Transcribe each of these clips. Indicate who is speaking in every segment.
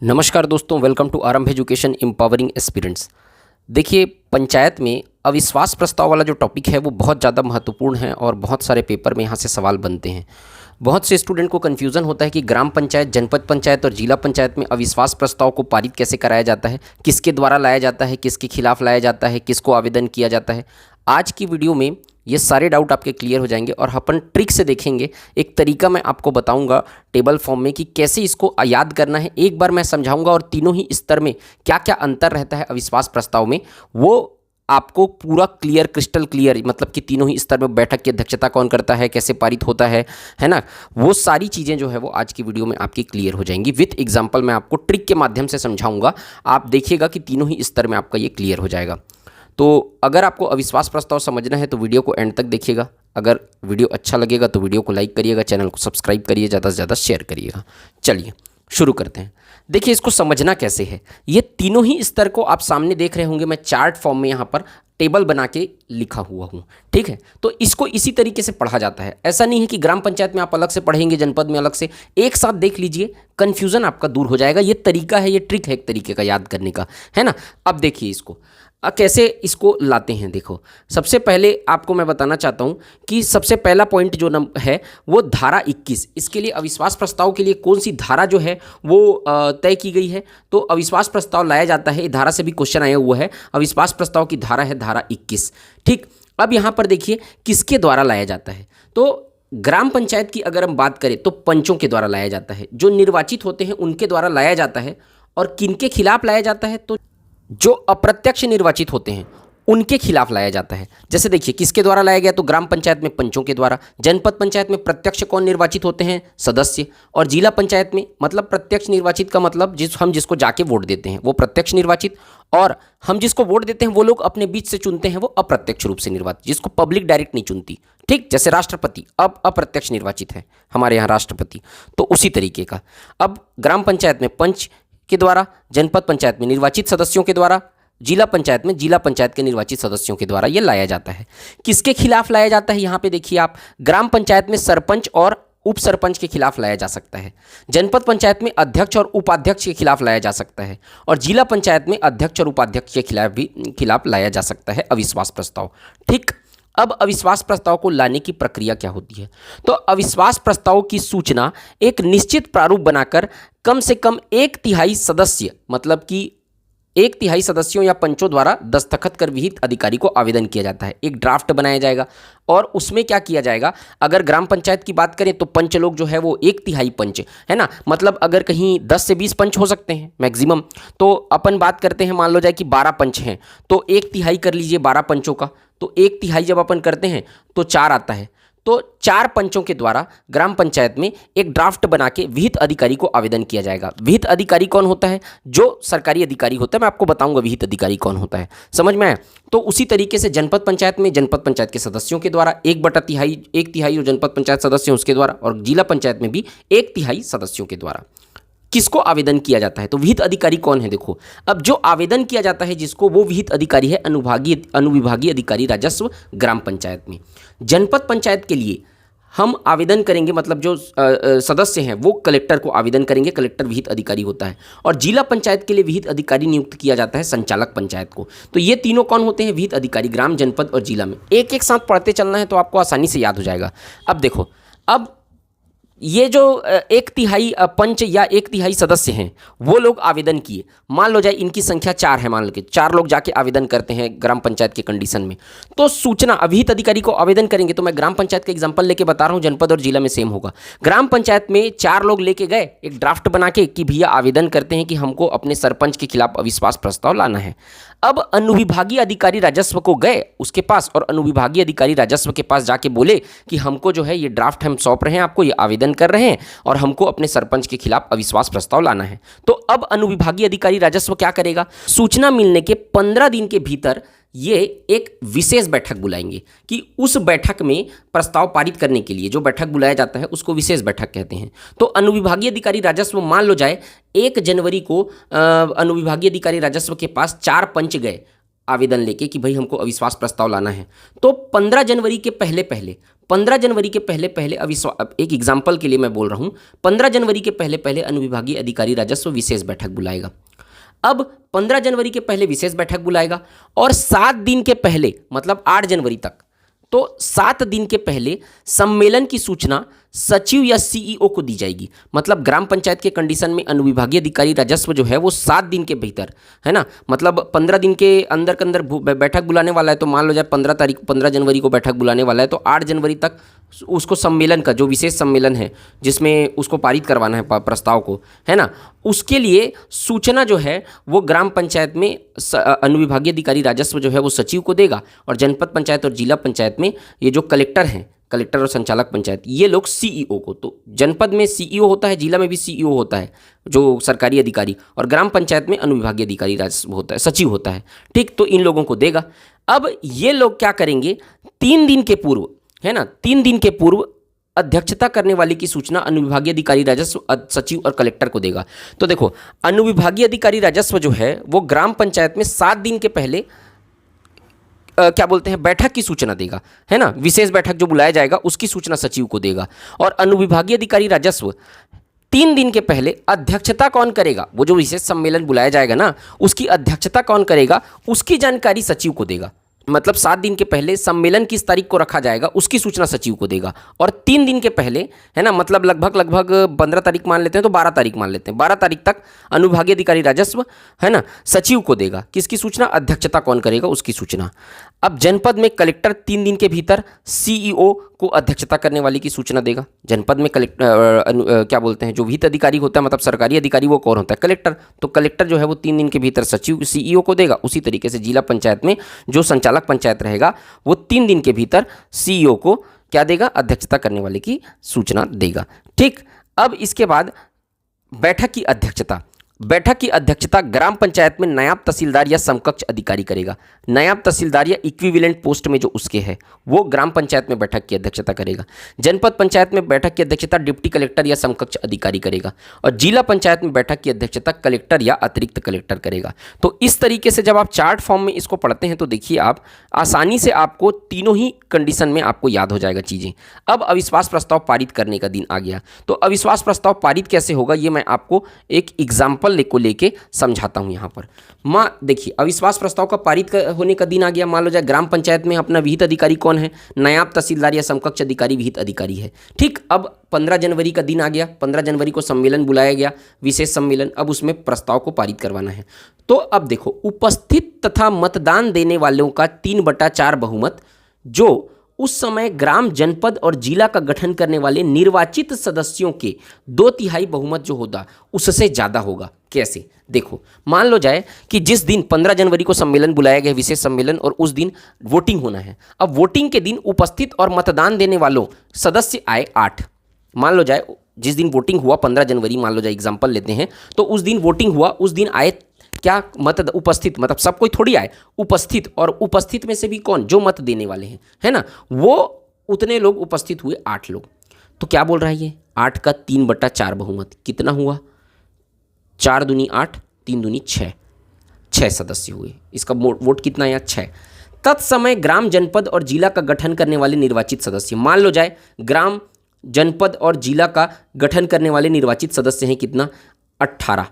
Speaker 1: नमस्कार दोस्तों, welcome to आरंभ एजुकेशन एम्पावरिंग एस्पिरेंट्स। देखिए, पंचायत में अविश्वास प्रस्ताव वाला जो टॉपिक है वो बहुत ज़्यादा महत्वपूर्ण है और बहुत सारे पेपर में यहाँ से सवाल बनते हैं। बहुत से स्टूडेंट को कन्फ्यूज़न होता है कि ग्राम पंचायत, जनपद पंचायत और जिला पंचायत में अविश्वास प्रस्ताव को पारित कैसे कराया जाता है, किसके द्वारा लाया जाता है, किसके खिलाफ लाया जाता है, किसको आवेदन किया जाता है। आज की वीडियो में ये सारे डाउट आपके क्लियर हो जाएंगे और अपन ट्रिक से देखेंगे। एक तरीका मैं आपको बताऊंगा टेबल फॉर्म में कि कैसे इसको याद करना है। एक बार मैं समझाऊंगा और तीनों ही स्तर में क्या क्या अंतर रहता है अविश्वास प्रस्ताव में, वो आपको पूरा क्लियर, क्रिस्टल क्लियर, मतलब कि तीनों ही स्तर में बैठक की अध्यक्षता कौन करता है, कैसे पारित होता है ना, वो सारी चीज़ें जो है वो आज की वीडियो में आपकी क्लियर हो जाएंगी। विथ एग्जाम्पल मैं आपको ट्रिक के माध्यम से समझाऊंगा। आप देखिएगा कि तीनों ही स्तर में आपका ये क्लियर हो जाएगा। तो अगर आपको अविश्वास प्रस्ताव समझना है तो वीडियो को एंड तक देखिएगा। अगर वीडियो अच्छा लगेगा तो वीडियो को लाइक करिएगा, चैनल को सब्सक्राइब करिए, ज़्यादा से ज़्यादा शेयर करिएगा। चलिए शुरू करते हैं। देखिए, इसको समझना कैसे है। ये तीनों ही स्तर को आप सामने देख रहे होंगे। मैं चार्ट फॉर्म में यहाँ पर टेबल बना के लिखा हुआ हूँ, ठीक है। तो इसको इसी तरीके से पढ़ा जाता है। ऐसा नहीं है कि ग्राम पंचायत में आप अलग से पढ़ेंगे, जनपद में अलग से। एक साथ देख लीजिए, कन्फ्यूज़न आपका दूर हो जाएगा। ये तरीका है, ये ट्रिक है एक तरीके का याद करने का, है ना। अब देखिए इसको कैसे इसको लाते हैं। देखो, सबसे पहले आपको मैं बताना चाहता हूं कि सबसे पहला पॉइंट जो है वो धारा 21। इसके लिए अविश्वास प्रस्ताव के लिए कौन सी धारा जो है वो तय की गई है। तो अविश्वास प्रस्ताव लाया जाता है, धारा से भी क्वेश्चन आया हुआ है। अविश्वास प्रस्ताव की धारा है धारा 21, ठीक। अब यहाँ पर देखिए किसके द्वारा लाया जाता है। तो ग्राम पंचायत की अगर हम बात करें तो पंचों के द्वारा लाया जाता है, जो निर्वाचित होते हैं उनके द्वारा लाया जाता है। और किनके खिलाफ लाया जाता है, तो जो अप्रत्यक्ष निर्वाचित होते हैं उनके खिलाफ लाया जाता है। जैसे देखिए किसके द्वारा लाया गया, तो ग्राम पंचायत में पंचों के द्वारा। जनपद पंचायत में प्रत्यक्ष कौन निर्वाचित होते हैं, सदस्य। और जिला पंचायत में मतलब प्रत्यक्ष निर्वाचित का मतलब हम जिसको जाके वोट देते हैं वो प्रत्यक्ष निर्वाचित, और हम जिसको वोट देते हैं वो लोग अपने बीच से चुनते हैं, वो अप्रत्यक्ष रूप से निर्वाचित, जिसको पब्लिक डायरेक्ट नहीं चुनती, ठीक। जैसे राष्ट्रपति अब अप्रत्यक्ष निर्वाचित है हमारे यहाँ राष्ट्रपति, तो उसी तरीके का। अब ग्राम पंचायत में पंच के द्वारा, जनपद पंचायत में निर्वाचित सदस्यों के द्वारा, जिला पंचायत में जिला पंचायत के निर्वाचित सदस्यों के द्वारा ये लाया जाता है। किसके खिलाफ लाया जाता है, यहाँ पे देखिए आप, ग्राम पंचायत में सरपंच और उप सरपंच के खिलाफ लाया जा सकता है। जनपद पंचायत में अध्यक्ष और उपाध्यक्ष के खिलाफ लाया जा सकता है। और जिला पंचायत में अध्यक्ष और उपाध्यक्ष के खिलाफ लाया जा सकता है अविश्वास प्रस्ताव, ठीक। अब अविश्वास प्रस्ताव को लाने की प्रक्रिया क्या होती है, तो अविश्वास प्रस्ताव की सूचना एक निश्चित प्रारूप बनाकर कम से कम 1/3 सदस्य, मतलब कि 1/3 सदस्यों या पंचों द्वारा दस्तखत कर विहित अधिकारी को आवेदन किया जाता है। एक ड्राफ्ट बनाया जाएगा और उसमें क्या किया जाएगा, अगर ग्राम पंचायत की बात करें तो पंच लोग जो है वो 1/3 पंच है ना, मतलब अगर कहीं 10 से 20 पंच हो सकते हैं मैक्सिमम। तो अपन बात करते हैं, मान लो जाए कि 12 पंच हैं, तो 1/3 कर लीजिए 12 पंचों का। तो 1/3 जब अपन करते हैं तो 4 आता है। तो 4 पंचों के द्वारा ग्राम पंचायत में एक ड्राफ्ट बना के विहित अधिकारी को आवेदन किया जाएगा। विहित अधिकारी कौन होता है, जो सरकारी अधिकारी होता है। मैं आपको बताऊंगा विहित अधिकारी कौन होता है, समझ में आया। तो उसी तरीके से जनपद पंचायत में जनपद पंचायत के सदस्यों के द्वारा 1/3 जो जनपद पंचायत सदस्य हैं उसके द्वारा, और जिला पंचायत में भी 1/3 सदस्यों के द्वारा किसको आवेदन किया जाता है। तो विहित अधिकारी कौन है, देखो। अब जो आवेदन किया जाता है जिसको, वो विहित अधिकारी है अनुविभागीय अधिकारी राजस्व ग्राम पंचायत में। जनपद पंचायत के लिए हम आवेदन करेंगे, मतलब जो सदस्य हैं वो कलेक्टर को आवेदन करेंगे, कलेक्टर विहित अधिकारी होता है। और जिला पंचायत के लिए विहित अधिकारी नियुक्त किया जाता है संचालक पंचायत को। तो ये तीनों कौन होते हैं, विहित अधिकारी, ग्राम, जनपद और जिला में। एक एक साथ पढ़ते चलना है तो आपको आसानी से याद हो जाएगा। अब देखो, अब ये जो 1/3 पंच या 1/3 सदस्य हैं वो लोग आवेदन किए। मान लो जाए इनकी संख्या 4 है, मान लो कि 4 लोग जाके आवेदन करते हैं ग्राम पंचायत के कंडीशन में। तो सूचना अविहित अधिकारी को आवेदन करेंगे। तो मैं ग्राम पंचायत का एग्जांपल लेके बता रहा हूँ, जनपद और जिला में सेम होगा। ग्राम पंचायत में 4 लोग लेके गए एक ड्राफ्ट बना के कि भैया आवेदन करते हैं कि हमको अपने सरपंच के खिलाफ अविश्वास प्रस्ताव लाना है। अब अनुविभागीय अधिकारी राजस्व को गए उसके पास, और अनुविभागीय अधिकारी राजस्व के पास जाके बोले कि हमको जो है ये ड्राफ्ट हम सौंप रहे हैं आपको, ये आवेदन कर रहे हैं और हमको अपने सरपंच के खिलाफ अविश्वास प्रस्ताव लाना है। तो अब अनुविभागीय अधिकारी राजस्व क्या करेगा, सूचना मिलने के 15 दिन के भीतर ये एक विशेष बैठक बुलाएंगे कि उस बैठक में प्रस्ताव पारित करने के लिए जो बैठक बुलाया जाता है उसको विशेष बैठक कहते हैं। तो अनुविभागीय अधिकारी राजस्व, मान लो जाए 1 जनवरी को अनुविभागीय अधिकारी राजस्व के पास 4 पंच गए आवेदन लेके कि भाई हमको अविश्वास प्रस्ताव लाना है, तो 15 जनवरी के पहले पहले 15 जनवरी के पहले पहले अविश्वास, एक एग्जाम्पल के लिए मैं बोल रहा हूँ, 15 जनवरी के पहले पहले अनुविभागीय अधिकारी राजस्व विशेष बैठक बुलाएगा। अब 15 जनवरी के पहले विशेष बैठक बुलाएगा और 7 दिन के पहले मतलब 8 जनवरी तक, तो 7 दिन के पहले सम्मेलन की सूचना सचिव या सीईओ को दी जाएगी। मतलब ग्राम पंचायत के कंडीशन में अनुविभागीय अधिकारी राजस्व जो है वो 7 दिन के भीतर, है ना, मतलब 15 दिन के अंदर बैठक बुलाने वाला है, तो मान लो जाए 15 जनवरी को बैठक बुलाने वाला है, तो 8 जनवरी तक उसको सम्मेलन का जो विशेष सम्मेलन है जिसमें उसको पारित करवाना है प्रस्ताव को, है ना, उसके लिए सूचना जो है वो ग्राम पंचायत में अनुविभागीय अधिकारी राजस्व जो है वो सचिव को देगा, और जनपद पंचायत और जिला पंचायत में ये जो कलेक्टर हैं, कलेक्टर और संचालक पंचायत, ये लोग सीईओ को, तो जनपद में सीईओ होता है, जिला में भी सीईओ होता है जो सरकारी अधिकारी, और ग्राम पंचायत में अनुविभागीय अधिकारी राजस्व होता है, सचिव होता है, ठीक, तो इन लोगों को देगा। अब ये लोग क्या करेंगे, 3 दिन के पूर्व, है ना, 3 दिन के पूर्व अध्यक्षता करने वाले की सूचना अनुविभागीय अधिकारी राजस्व सचिव और कलेक्टर को देगा। तो देखो, अनुविभागीय अधिकारी राजस्व जो है वो ग्राम पंचायत में 7 दिन के पहले क्या बोलते हैं, बैठक की सूचना देगा, है ना, विशेष बैठक जो बुलाया जाएगा उसकी सूचना सचिव को देगा। और अनुविभागीय अधिकारी राजस्व 3 दिन के पहले अध्यक्षता कौन करेगा, वो जो विशेष सम्मेलन बुलाया जाएगा ना, उसकी अध्यक्षता कौन करेगा, उसकी जानकारी सचिव को देगा। मतलब 7 दिन के पहले सम्मेलन किस तारीख को रखा जाएगा उसकी सूचना सचिव को देगा, और 3 दिन के पहले, है ना, मतलब लगभग 15 तारीख मान लेते हैं तो 12 तारीख मान लेते हैं, 12 तारीख तक अनुविभागीय अधिकारी राजस्व, है ना, सचिव को देगा। किसकी सूचना, अध्यक्षता कौन करेगा उसकी सूचना। अब जनपद में कलेक्टर 3 दिन के भीतर सीईओ को अध्यक्षता करने वाले की सूचना देगा। जनपद में क्या बोलते हैं, जो वित्त अधिकारी होता है, मतलब सरकारी अधिकारी, वो कौन होता है, कलेक्टर, तो कलेक्टर जो है वो 3 दिन के भीतर सचिव सीईओ को देगा। उसी तरीके से जिला पंचायत में जो संचालक पंचायत रहेगा वो 3 दिन के भीतर सीईओ को क्या देगा, अध्यक्षता करने वाले की सूचना देगा, ठीक। अब इसके बाद बैठक की अध्यक्षता ग्राम पंचायत में नायब तहसीलदार या समकक्ष अधिकारी करेगा। नायब तहसीलदार या इक्विवेलेंट पोस्ट में जो उसके है वो ग्राम पंचायत में बैठक की अध्यक्षता करेगा। जनपद पंचायत में बैठक की अध्यक्षता डिप्टी कलेक्टर या समकक्ष अधिकारी करेगा, और जिला पंचायत में बैठक की अध्यक्षता कलेक्टर या अतिरिक्त कलेक्टर करेगा। तो इस तरीके से जब आप चार्ट फॉर्म में इसको पढ़ते हैं तो देखिए आप आसानी से आपको तीनों ही कंडीशन में आपको याद हो जाएगा चीज़ें। अब अविश्वास प्रस्ताव पारित करने का दिन आ गया, तो अविश्वास प्रस्ताव पारित कैसे होगा ये मैं आपको एक एग्जाम्पल को लेके समझाता हूं। यहां पर देखिए, अविश्वास प्रस्ताव का पारित होने का दिन आ गया। मान लो जाए ग्राम पंचायत में अपना विहित अधिकारी कौन है, नायब तहसीलदार या समकक्ष अधिकारी विहित अधिकारी है, ठीक। अब 15 जनवरी का दिन आ गया, 15 जनवरी को सम्मेलन बुलाया गया, विशेष सम्मेलन, अब उसमें प्रस्ताव को पारित करवाना है। तो अब देखो, उपस्थित तथा मतदान देने वालों का 3/4 बहुमत जो उस समय ग्राम, जनपद और जिला का गठन करने वाले निर्वाचित सदस्यों के 2/3 बहुमत जो होगा उससे ज़्यादा होगा। कैसे, देखो, मान लो जाए कि जिस दिन 15 जनवरी को सम्मेलन बुलाया गया, विशेष सम्मेलन, और उस दिन वोटिंग होना है। अब वोटिंग के दिन उपस्थित और मतदान देने वालों सदस्य आए 8। मान लो जाए जिस दिन वोटिंग हुआ 15 जनवरी, मान लो जाए एग्जाम्पल लेते हैं, तो उस दिन वोटिंग हुआ, उस दिन आए क्या, उपस्थित, मतलब सब कोई थोड़ी आए, उपस्थित, और उपस्थित में से भी कौन, जो मत देने वाले हैं, है ना, वो उतने लोग उपस्थित हुए, 8 लोग। तो क्या बोल रहा है ये, 8 का 3/4 बहुमत कितना हुआ, 4 दूनी 8, 3 दूनी 6, 6 सदस्य हुए। इसका वोट कितना आया, 6। तत्समय ग्राम, जनपद और जिला का गठन करने वाले निर्वाचित सदस्य, मान लो जाए ग्राम, जनपद और जिला का गठन करने वाले निर्वाचित सदस्य हैं कितना, 18।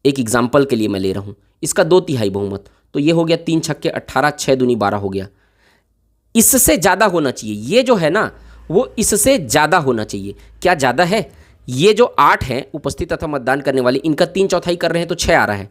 Speaker 1: एक एग्जाम्पल के लिए मैं ले रहा हूँ, इसका 2/3 बहुमत, तो ये हो गया 3 छक्के 18, 6 दूनी 12 हो गया। इससे ज़्यादा होना चाहिए, ये जो है ना वो इससे ज़्यादा होना चाहिए। क्या ज़्यादा है, ये जो 8 हैं उपस्थित तथा मतदान करने वाले, इनका 3/4 कर रहे हैं तो 6 आ रहा है।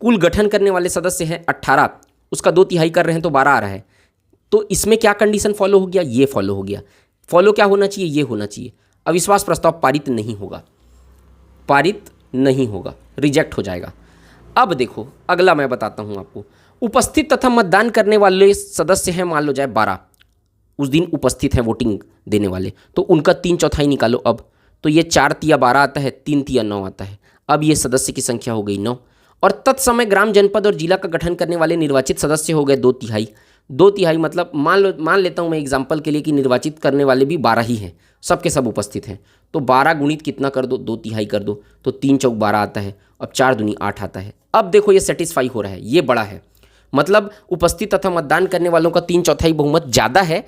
Speaker 1: कुल गठन करने वाले सदस्य हैं 18, उसका 2/3 कर रहे हैं तो 12 आ रहा है। तो इसमें क्या कंडीशन फॉलो हो गया, ये फॉलो हो गया। फॉलो क्या होना चाहिए, ये होना चाहिए। अविश्वास प्रस्ताव पारित नहीं होगा, पारित नहीं होगा, रिजेक्ट हो जाएगा। अब देखो अगला मैं बताता हूं आपको, उपस्थित तथा मतदान करने वाले सदस्य हैं मान लो जाए 12, उस दिन उपस्थित हैं वोटिंग देने वाले, तो उनका 3/4 निकालो। अब तो ये 4 तिया 12 आता है, 3 तिया 9 आता है। अब ये सदस्य की संख्या हो गई 9, और तत्समय ग्राम, जनपद और जिला का गठन करने वाले निर्वाचित सदस्य हो गए 2/3। 2/3 मतलब मान लेता हूँ मैं एग्जाम्पल के लिए कि निर्वाचित करने वाले भी 12 ही हैं, सबके सब उपस्थित हैं, तो 12 गुणित कितना कर दो, 2/3 कर दो, तो 3 चौक 12 आता है। अब 4 दूनी 8 आता है। अब देखो ये सेटिस्फाई हो रहा है, ये बड़ा है, मतलब उपस्थित तथा मतदान करने वालों का 3/4 बहुमत ज़्यादा है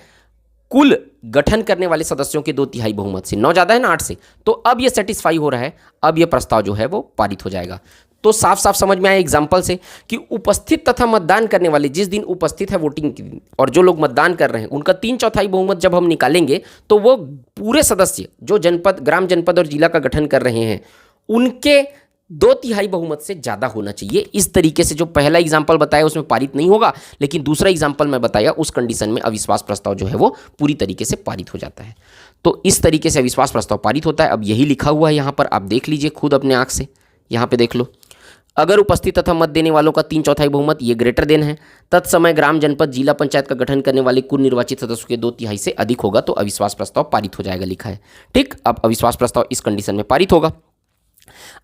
Speaker 1: कुल गठन करने वाले सदस्यों के 2/3 बहुमत से। 9 ज़्यादा है ना 8 से, तो अब ये सेटिस्फाई हो रहा है, अब ये प्रस्ताव जो है वो पारित हो जाएगा। तो साफ साफ समझ में आया एग्जाम्पल से कि उपस्थित तथा मतदान करने वाले, जिस दिन उपस्थित है वोटिंग के दिन और जो लोग मतदान कर रहे हैं, उनका 3/4 बहुमत जब हम निकालेंगे तो वो पूरे सदस्य जो जनपद, ग्राम, जनपद और जिला का गठन कर रहे हैं उनके 2/3 बहुमत से ज़्यादा होना चाहिए। इस तरीके से जो पहला एग्जाम्पल बताया उसमें पारित नहीं होगा, लेकिन दूसरा एग्जाम्पल मैं बताया उस कंडीशन में अविश्वास प्रस्ताव जो है वो पूरी तरीके से पारित हो जाता है। तो इस तरीके से अविश्वास प्रस्ताव पारित होता है। अब यही लिखा हुआ है यहाँ पर, आप देख लीजिए खुद अपने आँख से, यहाँ पे देख लो। अगर उपस्थित तथा मत देने वालों का 3/4 बहुमत ये ग्रेटर देन है, तत्समय ग्राम, जनपद, जिला पंचायत का गठन करने वाले कुल निर्वाचित सदस्यों के 2/3 से अधिक होगा तो अविश्वास प्रस्ताव पारित हो जाएगा, लिखा है। ठीक, अब अविश्वास प्रस्ताव इस कंडीशन में पारित होगा।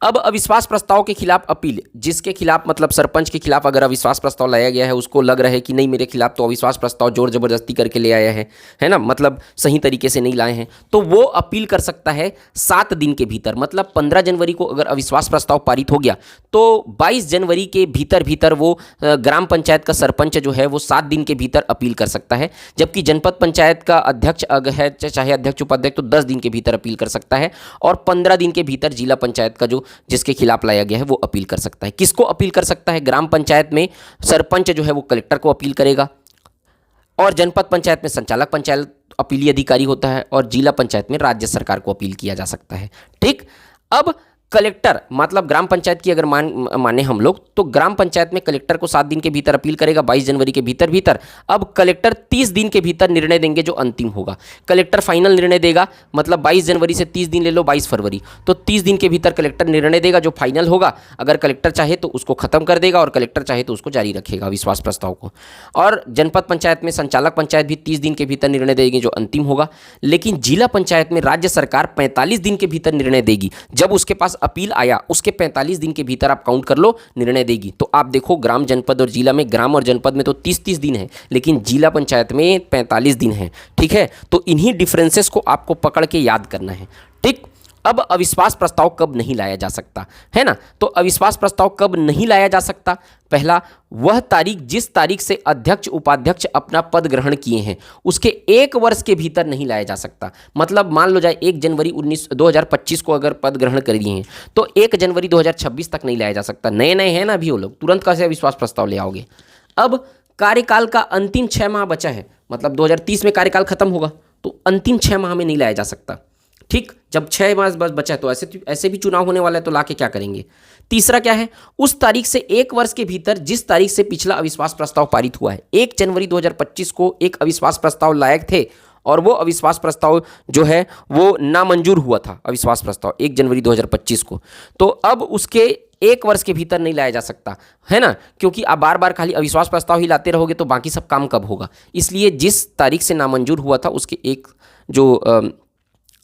Speaker 1: अब अविश्वास प्रस्ताव के खिलाफ अपील, जिसके खिलाफ मतलब सरपंच के खिलाफ अगर अविश्वास प्रस्ताव लाया गया है, उसको लग रहा है कि नहीं मेरे खिलाफ तो अविश्वास प्रस्ताव जोर जबरदस्ती करके ले आया है ना, मतलब सही तरीके से नहीं लाए हैं, तो वो अपील कर सकता है 7 दिन के भीतर। मतलब 15 जनवरी को अगर अविश्वास प्रस्ताव पारित हो गया तो 22 जनवरी के भीतर वो ग्राम पंचायत का सरपंच जो है वो 7 दिन के भीतर अपील कर सकता है, जबकि जनपद पंचायत का अध्यक्ष अगर है, चाहे अध्यक्ष उपाध्यक्ष, तो 10 दिन के भीतर अपील कर सकता है, और 15 दिन के भीतर जिला पंचायत का जो जिसके खिलाफ लाया गया है वो अपील कर सकता है। किसको अपील कर सकता है? ग्राम पंचायत में सरपंच जो है वो कलेक्टर को अपील करेगा, और जनपद पंचायत में संचालक पंचायत अपीली अधिकारी होता है, और जिला पंचायत में राज्य सरकार को अपील किया जा सकता है। ठीक, अब कलेक्टर मतलब ग्राम पंचायत की अगर माने हम लोग, तो ग्राम पंचायत में कलेक्टर को 7 दिन के भीतर अपील करेगा, 22 जनवरी के भीतर। अब कलेक्टर 30 दिन के भीतर निर्णय देंगे जो अंतिम होगा। कलेक्टर फाइनल निर्णय देगा, मतलब 22 जनवरी से 30 दिन ले लो, 22 फरवरी, तो 30 दिन के भीतर कलेक्टर निर्णय देगा जो फाइनल होगा। अगर कलेक्टर चाहे तो उसको खत्म कर देगा, और कलेक्टर चाहे तो उसको जारी रखेगा विश्वास प्रस्ताव को। और जनपद पंचायत में संचालक पंचायत भी 30 दिन के भीतर निर्णय देगी जो अंतिम होगा। लेकिन जिला पंचायत में राज्य सरकार 45 दिन के भीतर निर्णय देगी। जब उसके पास अपील आया उसके 45 दिन के भीतर आप काउंट कर लो, निर्णय देगी। तो आप देखो ग्राम, जनपद और जिला में, ग्राम और जनपद में तो 30-30 दिन है, लेकिन जिला पंचायत में 45 दिन है। ठीक है, तो इन्हीं डिफरेंसेस को आपको पकड़ के याद करना है। ठीक, अब अविश्वास प्रस्ताव कब नहीं लाया जा सकता है ना, तो अविश्वास प्रस्ताव कब नहीं लाया जा सकता? पहला, वह तारीख जिस तारीख से अध्यक्ष उपाध्यक्ष अपना पद ग्रहण किए हैं उसके 1 वर्ष के भीतर नहीं लाया जा सकता। मतलब मान लो जाए 1 जनवरी 2025 को अगर पद ग्रहण कर दिए हैं तो 1 जनवरी 2026 तक नहीं लाया जा सकता। नए नए हैं ना अभी वो लोग, तुरंत कैसे अविश्वास प्रस्ताव ले आओगे? अब कार्यकाल का अंतिम 6 माह बचा है, मतलब 2030 में कार्यकाल खत्म होगा, तो अंतिम 6 माह में नहीं लाया जा सकता। ठीक, जब 6 माह बस बचा है तो ऐसे भी चुनाव होने वाला है, तो लाके क्या करेंगे? तीसरा क्या है? उस तारीख से 1 वर्ष के भीतर जिस तारीख से पिछला अविश्वास प्रस्ताव पारित हुआ है, 1 जनवरी 2025 को एक अविश्वास प्रस्ताव लायक थे और वो अविश्वास प्रस्ताव जो है वो नामंजूर हुआ था, अविश्वास प्रस्ताव 1 जनवरी 2025 को, तो अब उसके 1 वर्ष के भीतर नहीं लाया जा सकता है ना, क्योंकि आप बार बार खाली अविश्वास प्रस्ताव ही लाते रहोगे तो बाकी सब काम कब होगा? इसलिए जिस तारीख से नामंजूर हुआ था उसके एक जो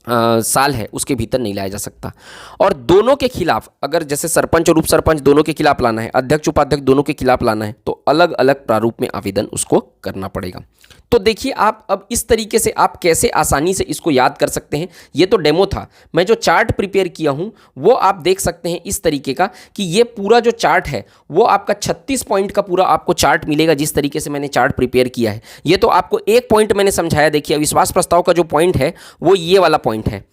Speaker 1: साल है उसके भीतर नहीं लाया जा सकता। और दोनों के खिलाफ, अगर जैसे सरपंच और उप सरपंच दोनों के खिलाफ लाना है, अध्यक्ष उपाध्यक्ष दोनों के खिलाफ लाना है, तो अलग अलग प्रारूप में आवेदन उसको करना पड़ेगा। तो देखिए आप अब इस तरीके से आप कैसे आसानी से इसको याद कर सकते हैं। ये तो डेमो था, मैं जो चार्ट प्रिपेयर किया हूँ वो आप देख सकते हैं इस तरीके का कि ये पूरा जो चार्ट है वो आपका 36 पॉइंट का पूरा आपको चार्ट मिलेगा। जिस तरीके से मैंने चार्ट प्रिपेयर किया है, ये तो आपको एक पॉइंट मैंने समझाया। देखिए अविश्वास प्रस्ताव का जो पॉइंट है वो ये वाला पॉइंट है,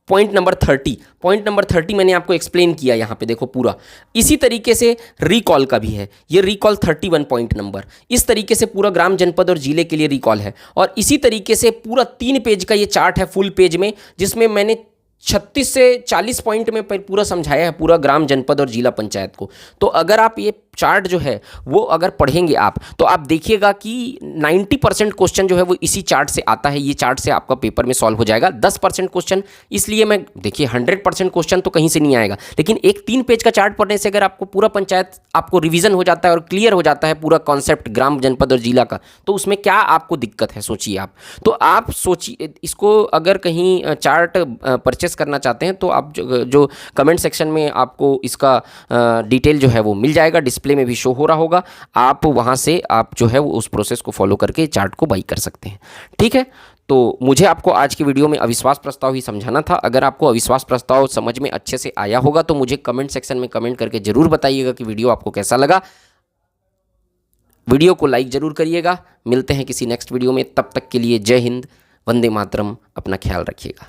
Speaker 1: पॉइंट नंबर 30। पॉइंट नंबर 30 मैंने आपको एक्सप्लेन किया यहाँ पे, देखो पूरा। इसी तरीके से रिकॉल का भी है, ये रिकॉल 31 पॉइंट नंबर। इस तरीके से पूरा ग्राम, जनपद और जिले के लिए रिकॉल है। और इसी तरीके से पूरा 3 पेज का ये चार्ट है फुल पेज में, जिसमें मैंने 36 से 40 पॉइंट में पूरा समझाया है पूरा ग्राम, जनपद और जिला पंचायत को। तो अगर आप ये चार्ट जो है वो अगर पढ़ेंगे आप, तो आप देखिएगा कि 90% क्वेश्चन जो है वो इसी चार्ट से आता है। ये चार्ट से आपका पेपर में सॉल्व हो जाएगा। 10% क्वेश्चन, इसलिए मैं देखिए 100% क्वेश्चन तो कहीं से नहीं आएगा, लेकिन एक 3 पेज का चार्ट पढ़ने से अगर आपको पूरा पंचायत आपको रिवीजन हो जाता है और क्लियर हो जाता है पूरा कॉन्सेप्ट ग्राम, जनपद और जिला का, तो उसमें क्या आपको दिक्कत है सोचिए आप। तो आप सोचिए इसको, अगर कहीं चार्ट परचेस करना चाहते हैं तो आप जो कमेंट सेक्शन में आपको इसका डिटेल जो है वो मिल जाएगा, डिस्प्ले में भी शो हो रहा होगा। आप वहां से आप जो है वो उस प्रोसेस को फॉलो करके चार्ट को बाई कर सकते हैं। ठीक है, तो मुझे आपको आज की वीडियो में अविश्वास प्रस्ताव ही समझाना था। अगर आपको अविश्वास प्रस्ताव समझ में अच्छे से आया होगा तो मुझे कमेंट सेक्शन में कमेंट करके जरूर बताइएगा कि वीडियो आपको कैसा लगा। वीडियो को लाइक ज़रूर करिएगा। मिलते हैं किसी नेक्स्ट वीडियो में, तब तक के लिए जय हिंद, वंदे मातरम, अपना ख्याल रखिएगा।